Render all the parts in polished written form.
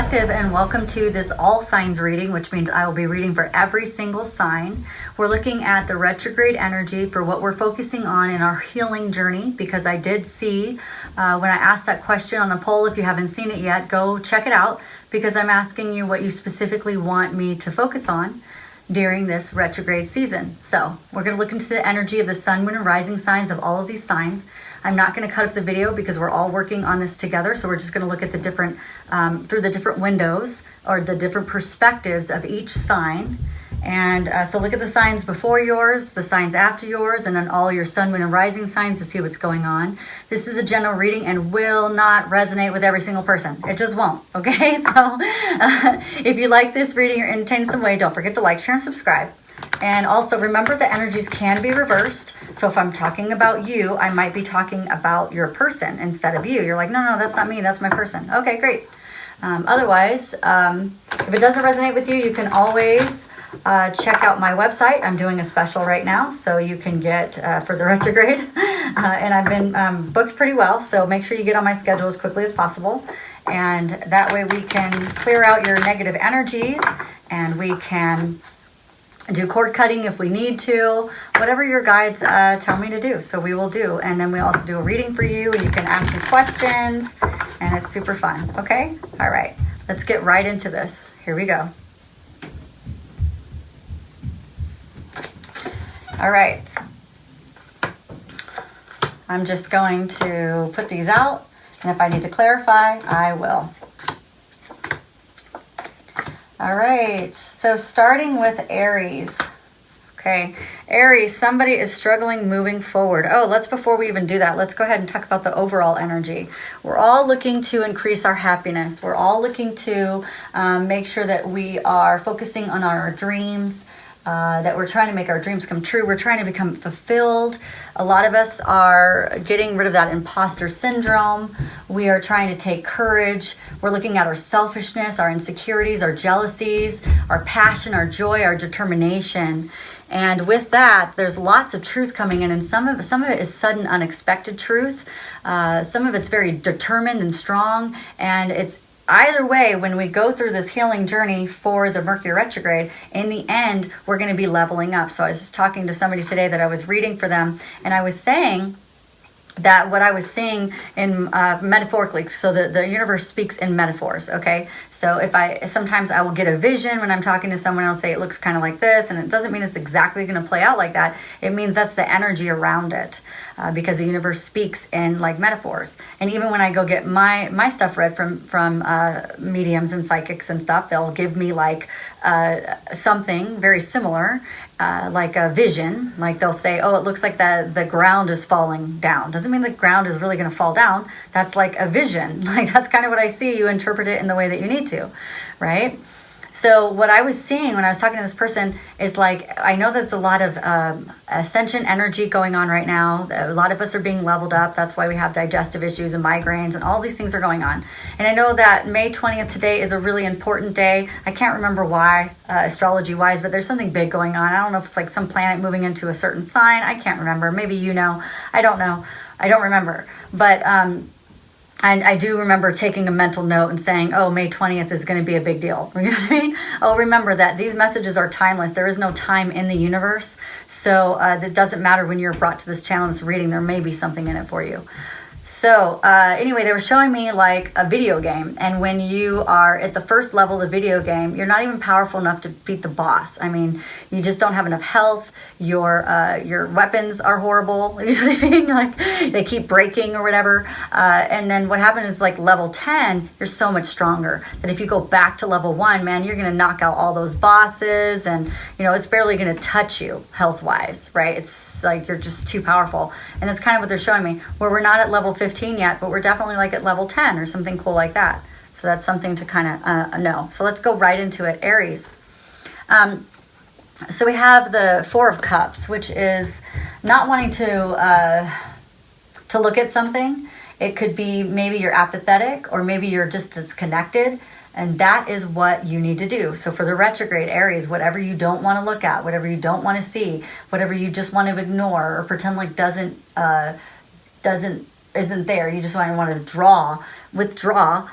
Collective, and welcome to this all signs reading, which means I will be reading for every single sign. We're looking at the retrograde energy for what we're focusing on in our healing journey, because I did see when I asked that question on the poll, if you haven't seen it yet, go check it out, because I'm asking you what you specifically want me to focus on during this retrograde season. So we're going to look into the energy of the sun, moon, and rising signs of all of these signs. I'm not going to cut up the video because we're all working on this together. So we're just going to look at the different, through the different windows or the different perspectives of each sign. And so look at the signs before yours, the signs after yours, and then all your sun, moon, and rising signs to see what's going on. This is a general reading and will not resonate with every single person. It just won't, okay? So if you like this reading or entertained some way, don't forget to like, share, and subscribe. And also remember, the energies can be reversed. So if I'm talking about you, I might be talking about your person instead of you. You're like, no, that's not me, that's my person. Okay, great. Otherwise, if it doesn't resonate with you, you can always check out my website. I'm doing a special right now, so you can get for the retrograde. And I've been booked pretty well, so make sure you get on my schedule as quickly as possible. And that way we can clear out your negative energies, and we can do cord cutting if we need to, whatever your guides tell me to do. So we will do. And then we also do a reading for you, and you can ask me questions, and it's super fun. Okay? All right. Let's get right into this. Here we go. All right. I'm just going to put these out, and if I need to clarify, I will. All right, so starting with Aries. Okay, Aries, somebody is struggling moving forward. Before we even do that, let's go ahead and talk about the overall energy. We're all looking to increase our happiness. We're all looking to make sure that we are focusing on our dreams, that we're trying to make our dreams come true. We're trying to become fulfilled. A lot of us are getting rid of that imposter syndrome. We are trying to take courage. We're looking at our selfishness, our insecurities, our jealousies, our passion, our joy, our determination. And with that, there's lots of truth coming in, and some of it is sudden, unexpected truth. Some of it's very determined and strong, and it's either way, when we go through this healing journey for the Mercury Retrograde, in the end, we're going to be leveling up. So I was just talking to somebody today that I was reading for them, and I was saying that what I was seeing in metaphorically, so the universe speaks in metaphors, okay? So sometimes I will get a vision when I'm talking to someone, I'll say it looks kind of like this, and it doesn't mean it's exactly going to play out like that. It means that's the energy around it, because the universe speaks in like metaphors. And even when I go get my stuff read from mediums and psychics and stuff, they'll give me like something very similar, like a vision. Like they'll say, it looks like the ground is falling down. Doesn't mean the ground is really going to fall down. That's like a vision. Like that's kind of what I see. You interpret it in the way that you need to, right? So what I was seeing when I was talking to this person is like, I know there's a lot of ascension energy going on right now. A lot of us are being leveled up. That's why we have digestive issues and migraines, and all these things are going on. And I know that May 20th today is a really important day. I can't remember why, astrology wise, but there's something big going on. I don't know if it's like some planet moving into a certain sign. I can't remember. Maybe you know. I don't know. I don't remember. But and I do remember taking a mental note and saying, May 20th is going to be a big deal. You know what I mean? Remember that these messages are timeless. There is no time in the universe. So it doesn't matter when you're brought to this channel and this reading, there may be something in it for you. So anyway, they were showing me like a video game. And when you are at the first level of the video game, you're not even powerful enough to beat the boss. I mean, you just don't have enough health. Your weapons are horrible. You know what I mean? Like they keep breaking or whatever. And then what happens is like level 10, you're so much stronger that if you go back to level 1, man, you're going to knock out all those bosses, and it's barely going to touch you health wise, right? It's like you're just too powerful. And that's kind of what they're showing me, where we're not at level 15 yet, but we're definitely like at level 10 or something cool like that. So that's something to kind of know. So let's go right into it. Aries. So we have the Four of Cups, which is not wanting to look at something. It could be maybe you're apathetic, or maybe you're just disconnected. And that is what you need to do. So for the retrograde Aries, whatever you don't want to look at, whatever you don't want to see, whatever you just want to ignore or pretend like doesn't isn't there. You just want to withdraw,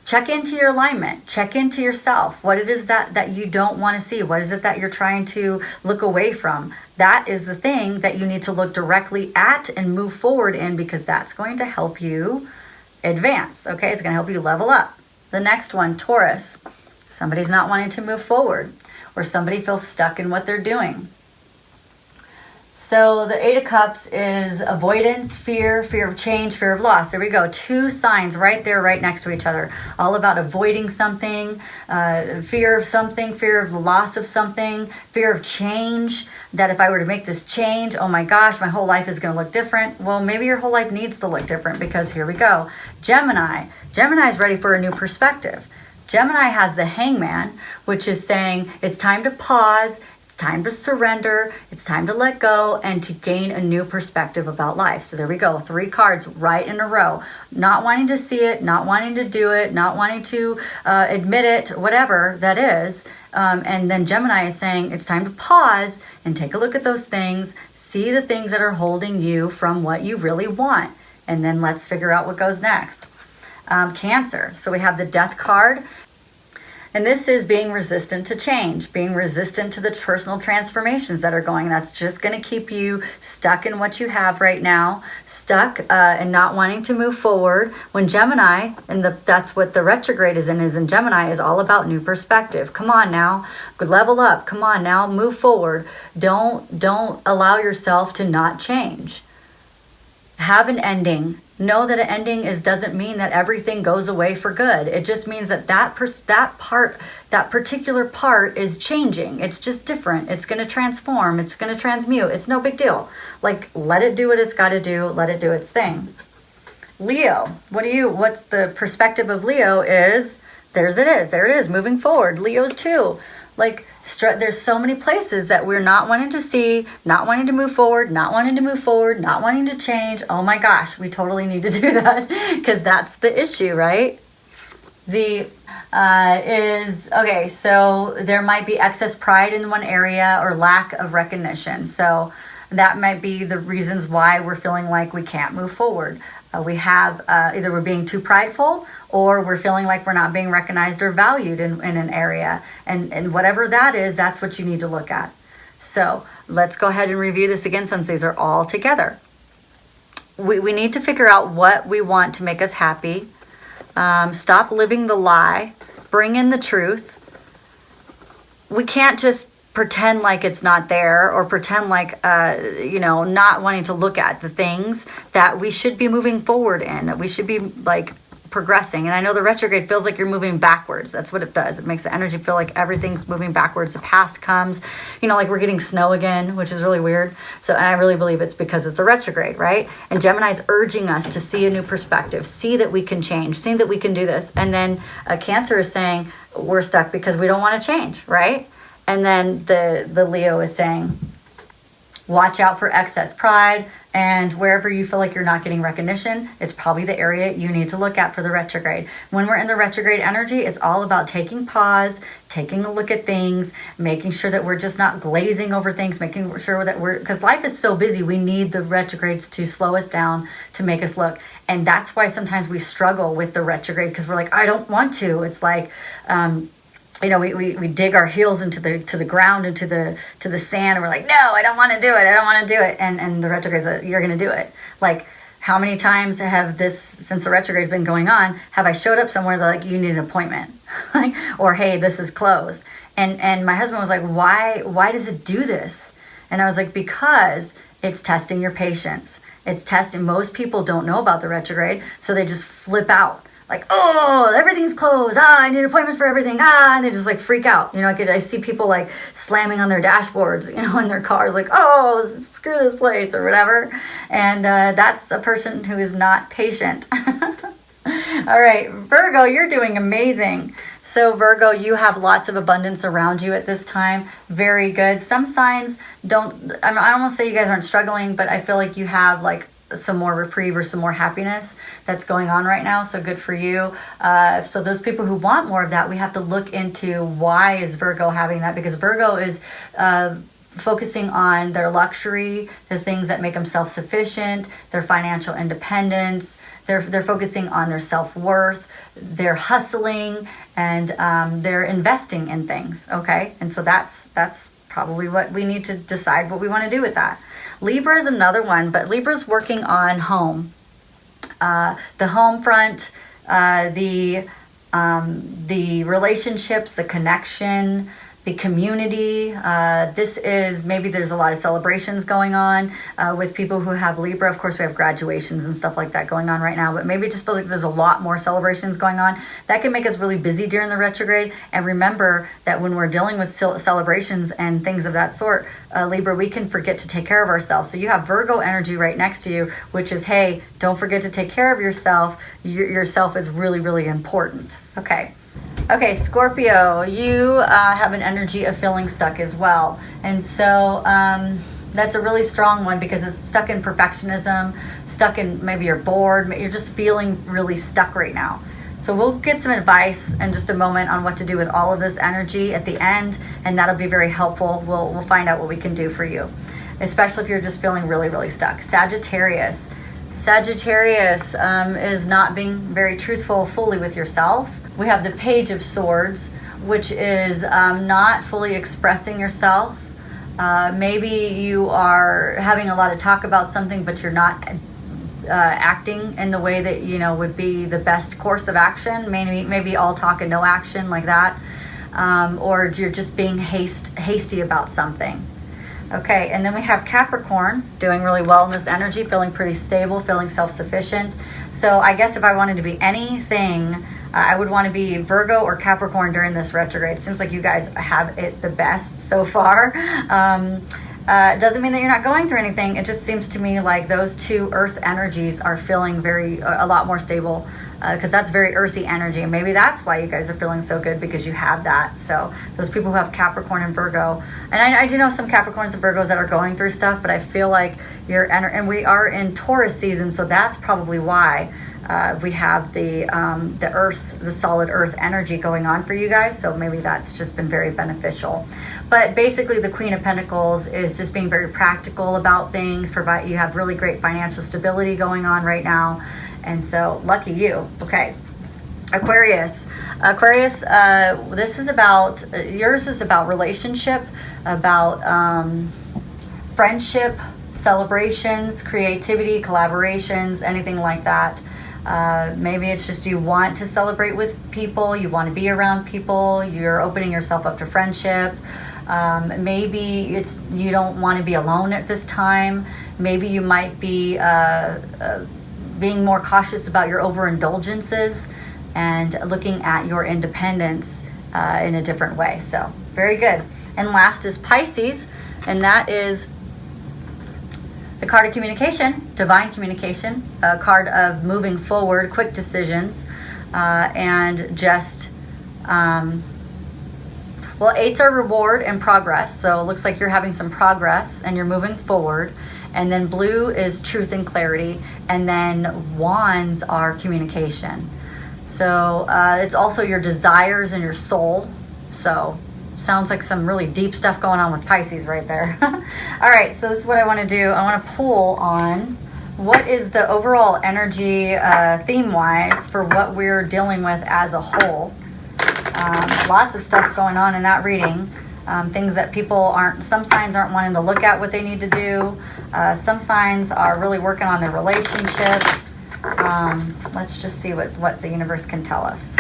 check into your alignment, check into yourself. What it is that you don't want to see. What is it that you're trying to look away from? That is the thing that you need to look directly at and move forward in, because that's going to help you advance. Okay, it's going to help you level up. The next one, Taurus. Somebody's not wanting to move forward, or somebody feels stuck in what they're doing. So the Eight of Cups is avoidance, fear of change, fear of loss. There we go. Two signs right there, right next to each other. All about avoiding something, fear of something, fear of the loss of something, fear of change. That if I were to make this change, oh my gosh, my whole life is going to look different. Well, maybe your whole life needs to look different, because here we go. Gemini. Gemini is ready for a new perspective. Gemini has the Hangman, which is saying it's time to pause. It's time to surrender, it's time to let go, and to gain a new perspective about life. So there we go, 3 cards right in a row. Not wanting to see it, not wanting to do it, not wanting to admit it, whatever that is. And then Gemini is saying it's time to pause and take a look at those things, see the things that are holding you from what you really want. And then let's figure out what goes next. Cancer. So we have the Death card. And this is being resistant to change, being resistant to the personal transformations that are going. That's just going to keep you stuck in what you have right now, stuck and not wanting to move forward. When Gemini, and that's what the retrograde is in Gemini, is all about new perspective. Come on now, level up. Come on now, move forward. Don't allow yourself to not change. Have an ending. Know that an ending doesn't mean that everything goes away for good. It just means that that particular part is changing. It's just different. It's going to transform. It's going to transmute. It's no big deal. Like, let it do what it's got to do. Let it do its thing. Leo, what's the perspective of Leo is, there it is, moving forward. Leo's too. Like, there's so many places that we're not wanting to see, not wanting to move forward, not wanting to change. Oh my gosh, we totally need to do that, because that's the issue, right? So there might be excess pride in one area or lack of recognition. So that might be the reasons why we're feeling like we can't move forward. We have either we're being too prideful, or we're feeling like we're not being recognized or valued in an area. And whatever that is, that's what you need to look at. So let's go ahead and review this again, since these are all together. We need to figure out what we want to make us happy. Stop living the lie. Bring in the truth. We can't just pretend like it's not there, or pretend like, not wanting to look at the things that we should be moving forward in. We should be like progressing. And I know the retrograde feels like you're moving backwards. That's what it does. It makes the energy feel like everything's moving backwards. The past comes, like we're getting snow again, which is really weird. So, and I really believe it's because it's a retrograde, right? And Gemini's urging us to see a new perspective, see that we can change, see that we can do this. And then Cancer is saying we're stuck because we don't want to change, right? And then the Leo is saying, watch out for excess pride, and wherever you feel like you're not getting recognition, it's probably the area you need to look at for the retrograde. When we're in the retrograde energy, it's all about taking pause, taking a look at things, making sure that we're just not glazing over things, making sure that because life is so busy, we need the retrogrades to slow us down, to make us look. And that's why sometimes we struggle with the retrograde, because we're like, I don't want to. It's like, we dig our heels into the ground, into the sand, and we're like, no, I don't want to do it. And the retrograde says, you're going to do it. Like, how many times since the retrograde been going on, have I showed up somewhere, they're like, you need an appointment, or hey, this is closed. And my husband was like, why does it do this? And I was like, because it's testing your patience. It's testing. Most people don't know about the retrograde, so they just flip out. Like, oh, everything's closed. I need appointments for everything. And they just like freak out. I see people like slamming on their dashboards, in their cars, like, oh, screw this place or whatever. And that's a person who is not patient. All right, Virgo, you're doing amazing. So Virgo, you have lots of abundance around you at this time. Very good. Some signs I don't want to say you guys aren't struggling, but I feel like you have like some more reprieve or some more happiness that's going on right now. So good for you. So those people who want more of that, we have to look into why is Virgo having that, because Virgo is focusing on their luxury, the things that make them self-sufficient, their financial independence. They're focusing on their self-worth, they're hustling, and they're investing in things, okay? And so that's probably what we need to decide what we want to do with that. Libra is another one, but Libra's working on home. The home front, the relationships, the connection, the community. This is, maybe there's a lot of celebrations going on with people who have Libra. Of course, we have graduations and stuff like that going on right now, but maybe it just feels like there's a lot more celebrations going on. That can make us really busy during the retrograde. And remember that when we're dealing with celebrations and things of that sort, Libra, we can forget to take care of ourselves. So you have Virgo energy right next to you, which is, hey, don't forget to take care of yourself. Yourself is really, really important. Okay, Scorpio, you have an energy of feeling stuck as well. And so that's a really strong one because it's stuck in perfectionism, stuck in, maybe you're bored, you're just feeling really stuck right now. So we'll get some advice in just a moment on what to do with all of this energy at the end, and that'll be very helpful. We'll find out what we can do for you, especially if you're just feeling really, really stuck. Sagittarius is not being very truthful fully with yourself. We have the Page of Swords, which is not fully expressing yourself. Maybe you are having a lot of talk about something, but you're not acting in the way that would be the best course of action. Maybe all talk and no action, like that, or you're just being hasty about something. Okay, and then we have Capricorn doing really well in this energy, feeling pretty stable, feeling self-sufficient. So I guess if I wanted to be anything, I would want to be Virgo or Capricorn during this retrograde. It seems like you guys have it the best so far. Doesn't mean that you're not going through anything. It just seems to me like those two earth energies are feeling a lot more stable, because that's very earthy energy. And maybe that's why you guys are feeling so good, because you have that. So those people who have Capricorn and Virgo, and I do know some Capricorns and Virgos that are going through stuff, but I feel like and we are in Taurus season, so that's probably why. We have the earth, the solid earth energy going on for you guys. So maybe that's just been very beneficial. But basically the Queen of Pentacles is just being very practical about things. You have really great financial stability going on right now. And so lucky you. Okay. Aquarius, this is about, yours is about relationship, about friendship, celebrations, creativity, collaborations, anything like that. Maybe it's just you want to celebrate with people, you want to be around people, you're opening yourself up to friendship. Maybe it's you don't want to be alone at this time. Maybe you might be being more cautious about your overindulgences and looking at your independence in a different way. So very good. And last is Pisces, and that is the card of communication, divine communication, a card of moving forward, quick decisions, and just, well, 8s are reward and progress. So it looks like you're having some progress and you're moving forward. And then blue is truth and clarity. And then wands are communication. So it's also your desires and your soul. So sounds like some really deep stuff going on with Pisces right there. All right, so this is what I want to do. I want to pull on what is the overall energy theme-wise for what we're dealing with as a whole. Lots of stuff going on in that reading. Things that some signs aren't wanting to look at what they need to do. Some signs are really working on their relationships. Let's just see what the universe can tell us.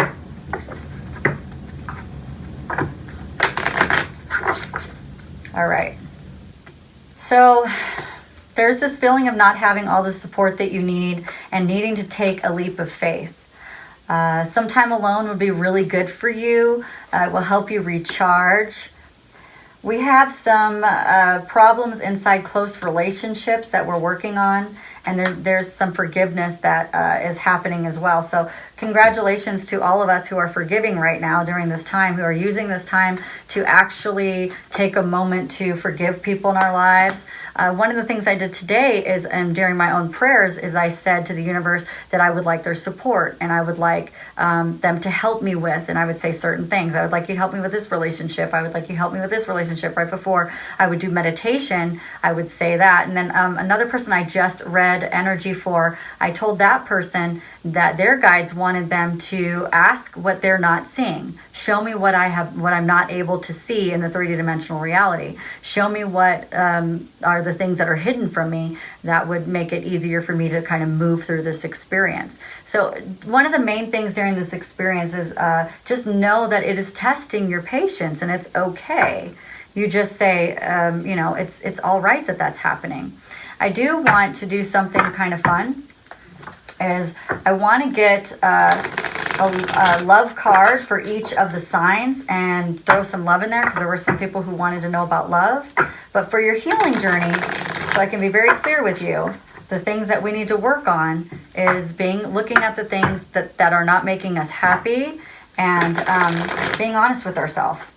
All right. So there's this feeling of not having all the support that you need and needing to take a leap of faith. Some time alone would be really good for you. It will help you recharge. We have some problems inside close relationships that we're working on. And there's some forgiveness that is happening as well. So congratulations to all of us who are forgiving right now during this time, who are using this time to actually take a moment to forgive people in our lives. One of the things I did today is, and during my own prayers, is I said to the universe that I would like their support, and I would like them to help me with, and I would say certain things. I would like you to help me with this relationship. I would like you to help me with this relationship. Right before I would do meditation, I would say that. And then another person I just read energy for, I told that person that their guides wanted them to ask what they're not seeing. Show me what I'm not able to see in the 3D dimensional reality. Show me what are the things that are hidden from me that would make it easier for me to kind of move through this experience. So one of the main things during this experience is just know that it is testing your patience, and it's okay. You just say, it's all right that that's happening. I do want to do something kind of fun. Is I want to get a love card for each of the signs and throw some love in there, because there were some people who wanted to know about love. But for your healing journey, so I can be very clear with you, the things that we need to work on is looking at the things that are not making us happy, and being honest with ourselves.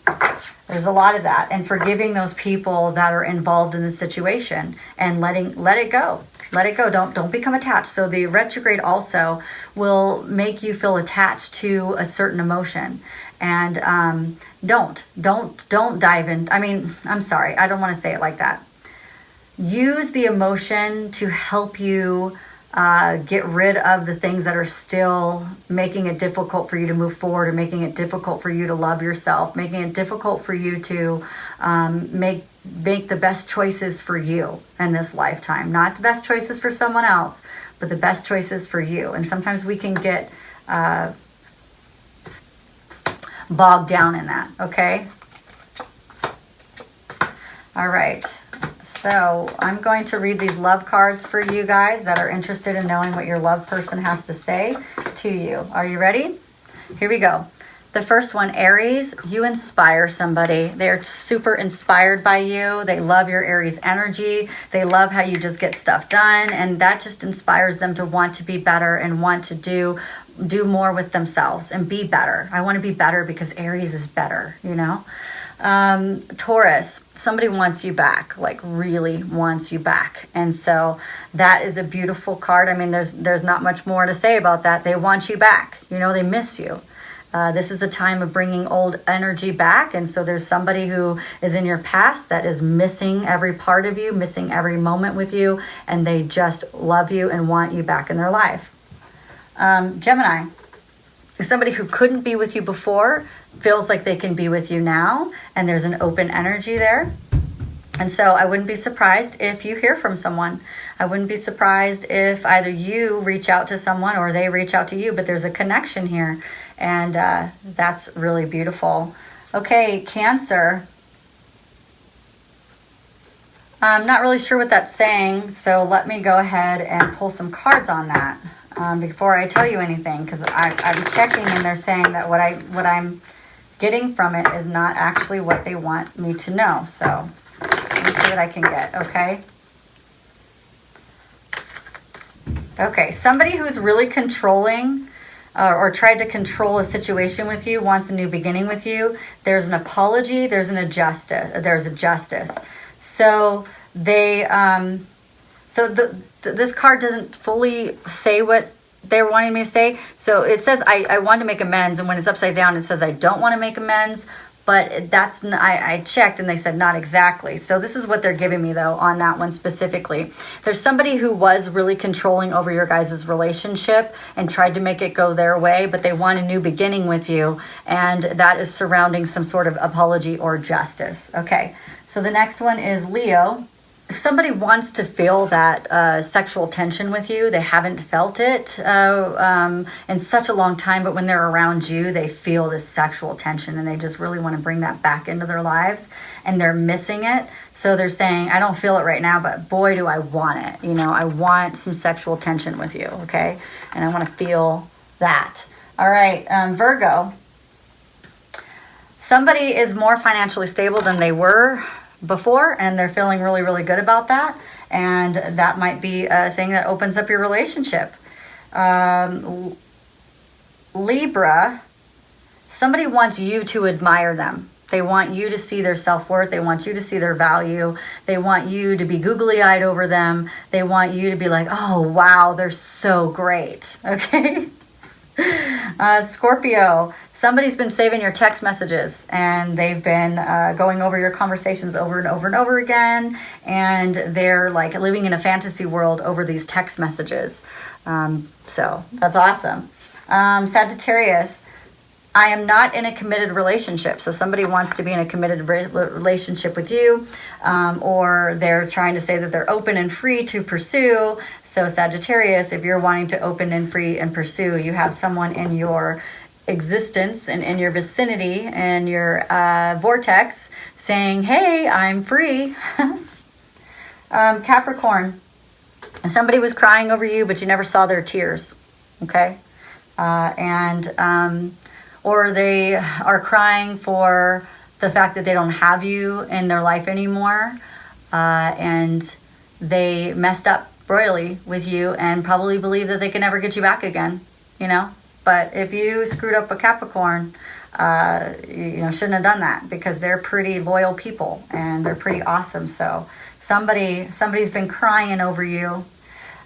There's a lot of that, and forgiving those people that are involved in the situation, and let it go. Let it go. Don't become attached. So the retrograde also will make you feel attached to a certain emotion, and don't dive in. I mean, I'm sorry, I don't want to say it like that. Use the emotion to help you get rid of the things that are still making it difficult for you to move forward, or making it difficult for you to love yourself, making it difficult for you to make the best choices for you in this lifetime. Not the best choices for someone else, but the best choices for you. And sometimes we can get bogged down in that, okay? All right. So I'm going to read these love cards for you guys that are interested in knowing what your love person has to say to you. Are you ready? Here we go. The first one, Aries, you inspire somebody. They're super inspired by you. They love your Aries energy. They love how you just get stuff done, and that just inspires them to want to be better and want to do more with themselves and be better. I want to be better because Aries is better, you know? Taurus, somebody wants you back, like really wants you back. And so that is a beautiful card. I mean, there's not much more to say about that. They want you back. You know, they miss you. This is a time of bringing old energy back. And so there's somebody who is in your past that is missing every part of you, missing every moment with you, and they just love you and want you back in their life. Gemini, somebody who couldn't be with you before feels like they can be with you now, and there's an open energy there. And so I wouldn't be surprised if you hear from someone. I wouldn't be surprised if either you reach out to someone or they reach out to you, but there's a connection here, and that's really beautiful. Okay, Cancer. I'm not really sure what that's saying, so let me go ahead and pull some cards on that before I tell you anything, because I'm checking and they're saying that what I'm getting from it is not actually what they want me to know. So let me see what I can get, okay? Okay, somebody who's really controlling or tried to control a situation with you wants a new beginning with you. There's an apology, there's a justice. So they, this card doesn't fully say what they're wanting me to say. So it says I want to make amends, and when it's upside down, it says I don't want to make amends. But that's, I checked and they said not exactly. So this is what they're giving me though on that one specifically. There's somebody who was really controlling over your guys' relationship and tried to make it go their way, but they want a new beginning with you, and that is surrounding some sort of apology or justice. Okay, so the next one is Leo. Somebody wants to feel that sexual tension with you. They haven't felt it in such a long time, but when they're around you, they feel this sexual tension, and they just really want to bring that back into their lives, and they're missing it. So they're saying, I don't feel it right now, but boy, do I want it. You know, I want some sexual tension with you, okay? And I want to feel that. All right, Virgo. Somebody is more financially stable than they were before, and they're feeling really, really good about that. And that might be a thing that opens up your relationship. Libra, somebody wants you to admire them. They want you to see their self-worth. They want you to see their value. They want you to be googly-eyed over them. They want you to be like, oh, wow, they're so great. Okay? Scorpio, somebody's been saving your text messages and they've been going over your conversations over and over and over again, and they're like living in a fantasy world over these text messages. So that's awesome. Sagittarius, I am not in a committed relationship. So somebody wants to be in a committed relationship with you, or they're trying to say that they're open and free to pursue. So Sagittarius, if you're wanting to open and free and pursue, you have someone in your existence and in your vicinity and your vortex saying, hey, I'm free. Capricorn, somebody was crying over you, but you never saw their tears. Okay. Or they are crying for the fact that they don't have you in their life anymore, and they messed up royally with you and probably believe that they can never get you back again, you know? But if you screwed up a Capricorn, shouldn't have done that, because they're pretty loyal people and they're pretty awesome. So somebody's been crying over you.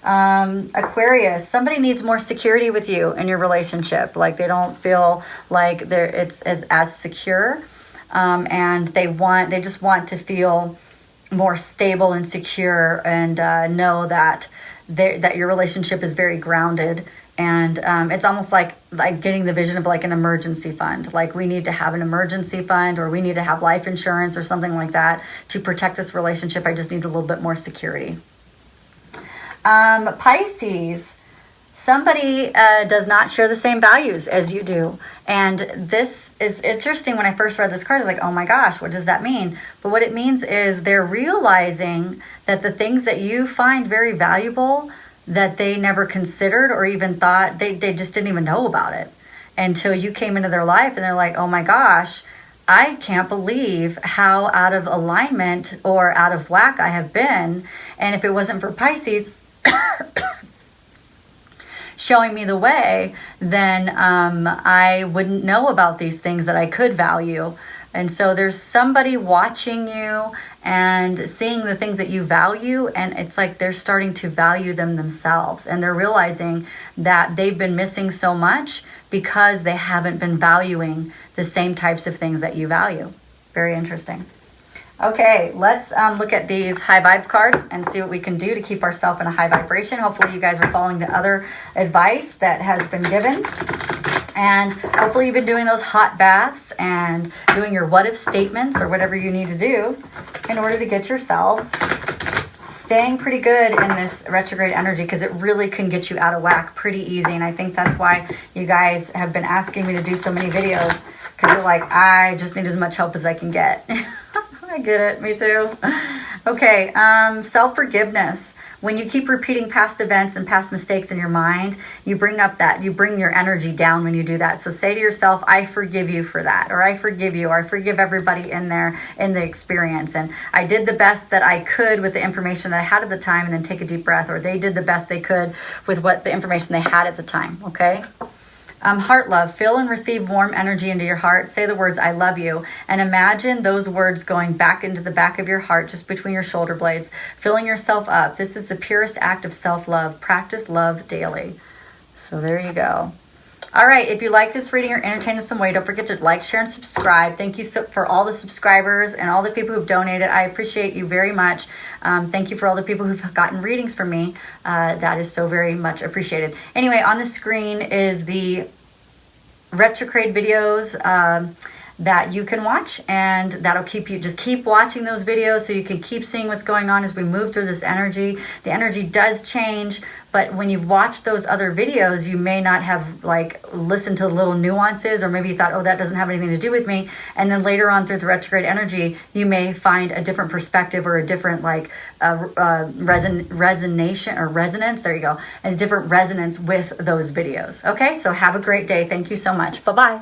Aquarius, somebody needs more security with you in your relationship. Like they don't feel like it's as secure, and they just want to feel more stable and secure, and know that your relationship is very grounded. And it's almost like getting the vision of like an emergency fund. Like we need to have an emergency fund, or we need to have life insurance or something like that to protect this relationship. I just need a little bit more security. Pisces, somebody does not share the same values as you do. And this is interesting. When I first read this card, I was like, oh my gosh, what does that mean? But what it means is they're realizing that the things that you find very valuable that they never considered or even thought, they just didn't even know about it until you came into their life, and they're like, oh my gosh, I can't believe how out of alignment or out of whack I have been. And if it wasn't for Pisces showing me the way, then I wouldn't know about these things that I could value. And so there's somebody watching you and seeing the things that you value, and it's like they're starting to value them themselves, and they're realizing that they've been missing so much because they haven't been valuing the same types of things that you value. Very interesting. Okay, let's look at these high vibe cards and see what we can do to keep ourselves in a high vibration. Hopefully you guys are following the other advice that has been given. And hopefully you've been doing those hot baths and doing your what if statements or whatever you need to do in order to get yourselves staying pretty good in this retrograde energy, because it really can get you out of whack pretty easy. And I think that's why you guys have been asking me to do so many videos, because you're like, I just need as much help as I can get. I get it. Me too. Okay. Self-forgiveness. When you keep repeating past events and past mistakes in your mind, you bring your energy down when you do that. So say to yourself, I forgive you for that, or I forgive you, or I forgive everybody in there in the experience. And I did the best that I could with the information that I had at the time, and then take a deep breath, or they did the best they could with what the information they had at the time. Okay. Heart love. Feel and receive warm energy into your heart. Say the words, I love you. And imagine those words going back into the back of your heart, just between your shoulder blades, filling yourself up. This is the purest act of self-love. Practice love daily. So there you go. All right. If you like this reading or entertained in some way, don't forget to like, share, and subscribe. Thank you for all the subscribers and all the people who've donated. I appreciate you very much. Thank you for all the people who've gotten readings from me. That is so very much appreciated. Anyway, on the screen is the retrograde videos that you can watch, and that'll keep watching those videos so you can keep seeing what's going on as we move through this energy. The energy does change, but when you've watched those other videos, you may not have listened to the little nuances, or maybe you thought, oh, that doesn't have anything to do with me. And then later on through the retrograde energy, you may find a different perspective, or a different resonance. There you go. A different resonance with those videos. Okay, so have a great day. Thank you so much. Bye-bye.